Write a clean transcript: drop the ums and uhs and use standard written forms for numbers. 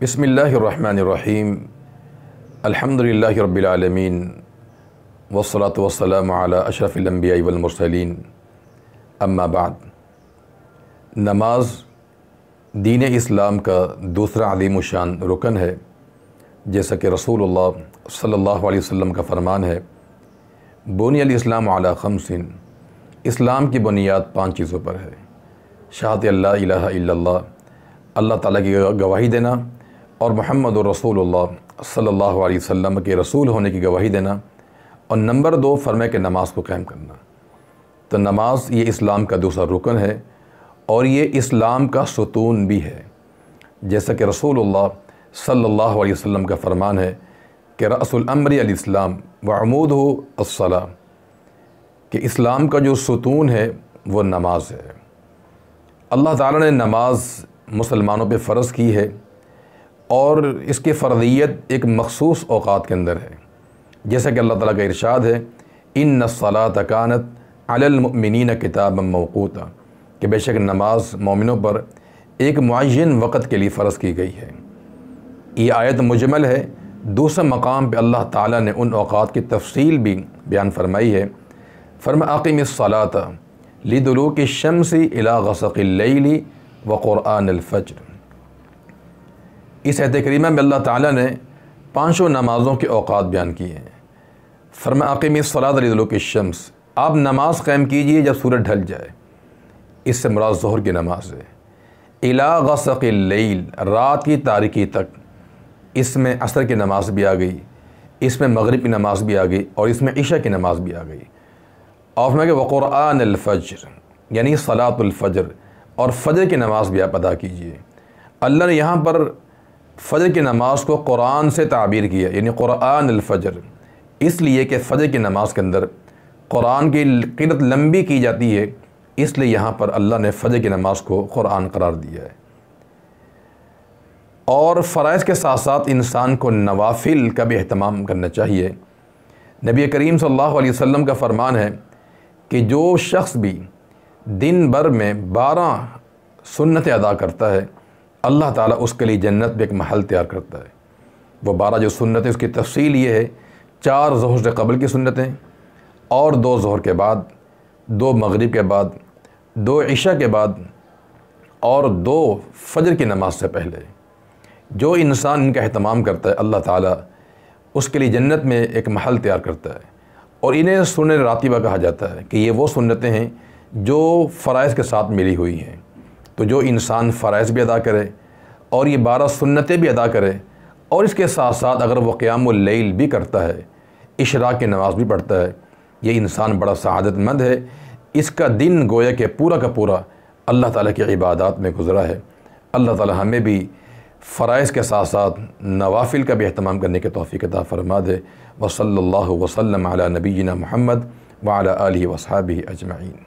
بسم اللہ الرحمن الرحیم الحمد للہ رب العالمین والصلاة والسلام علی اشرف الانبیاء والمرسلین اما بعد۔ نماز دین اسلام کا دوسرا عظیم الشان رکن ہے، جیسا کہ رسول اللہ صلی اللہ علیہ وسلم کا فرمان ہے، بنی الاسلام علی خمس، اسلام کی بنیاد 5 چیزوں پر ہے۔ شہادت اللہ الہ الا اللہ، اللہ تعالیٰ کی گواہی دینا، اور محمد رسول اللہ صلی اللہ علیہ وسلم کے رسول ہونے کی گواہی دینا، اور نمبر 2 فرمائے کہ نماز کو قائم کرنا۔ تو نماز یہ اسلام کا دوسرا رکن ہے، اور یہ اسلام کا ستون بھی ہے، جیسا کہ رسول اللہ صلی اللہ علیہ وسلم کا فرمان ہے کہ رأس الامر الاسلام وعمودہ الصلاۃ، کہ اسلام کا جو ستون ہے وہ نماز ہے۔ اللہ تعالیٰ نے نماز مسلمانوں پہ فرض کی ہے، اور اس کی فرضیت ایک مخصوص اوقات کے اندر ہے، جیسا کہ اللہ تعالیٰ کا ارشاد ہے ان الصلاۃ کانت علی المؤمنین کتابا موقوتا، کہ بے شک نماز مومنوں پر ایک معین وقت کے لیے فرض کی گئی ہے۔ یہ آیت مجمل ہے۔ دوسرے مقام پہ اللہ تعالیٰ نے ان اوقات کی تفصیل بھی بیان فرمائی ہے۔ فرمایا اقم الصلاۃ لدلوک الشمس الی غسق اللیل وقرآن الفجر۔ اس آیت کریمہ میں اللہ تعالیٰ نے 5 نمازوں کے اوقات بیان کیے ہیں۔ فرمایا اقم الصلاۃ لدلوک الشمس، آپ نماز قائم کیجئے جب سورج ڈھل جائے، اس سے مراد ظہر کی نماز ہے۔ الی غسق اللیل، رات کی تاریکی تک، اس میں عصر کی نماز بھی آ گئی، اس میں مغرب کی نماز بھی آ گئی، اور اس میں عشاء کی نماز بھی آ گئی۔ اور فرمایا کہ وقرآن الفجر، یعنی صلاۃ الفجر، اور فجر کی نماز بھی آپ ادا کیجئے۔ اللہ نے یہاں پر فجر کی نماز کو قرآن سے تعبیر کیا، یعنی قرآن الفجر، اس لیے کہ فجر کی نماز کے اندر قرآن کی قرأت لمبی کی جاتی ہے، اس لیے یہاں پر اللہ نے فجر کی نماز کو قرآن قرار دیا ہے۔ اور فرائض کے ساتھ ساتھ انسان کو نوافل کا بھی اہتمام کرنا چاہیے۔ نبی کریم صلی اللہ علیہ وسلم کا فرمان ہے کہ جو شخص بھی دن بھر میں 12 سنتیں ادا کرتا ہے، اللہ تعالیٰ اس کے لیے جنت میں ایک محل تیار کرتا ہے۔ وہ 12 جو سنتیں، اس کی تفصیل یہ ہے: 4 ظہر سے قبل کی سنتیں، اور 2 ظہر کے بعد، 2 مغرب کے بعد، 2 عشاء کے بعد، اور 2 فجر کی نماز سے پہلے۔ جو انسان ان کا اہتمام کرتا ہے، اللہ تعالیٰ اس کے لیے جنت میں ایک محل تیار کرتا ہے، اور انہیں سنن راتبہ کہا جاتا ہے کہ یہ وہ سنتیں ہیں جو فرائض کے ساتھ ملی ہوئی ہیں۔ تو جو انسان فرائض بھی ادا کرے، اور یہ 12 سنتیں بھی ادا کرے، اور اس کے ساتھ ساتھ اگر وہ قیام اللیل بھی کرتا ہے، اشراق کی نماز بھی پڑھتا ہے، یہ انسان بڑا سعادت مند ہے۔ اس کا دن گویا کہ پورا کا پورا اللہ تعالیٰ کی عبادات میں گزرا ہے۔ اللہ تعالیٰ ہمیں بھی فرائض کے ساتھ ساتھ نوافل کا بھی اہتمام کرنے کی توفیق عطا فرما دے۔ وصلی اللہ وسلم علی نبینا محمد وعلی آلہ وصحبہ اجمعین۔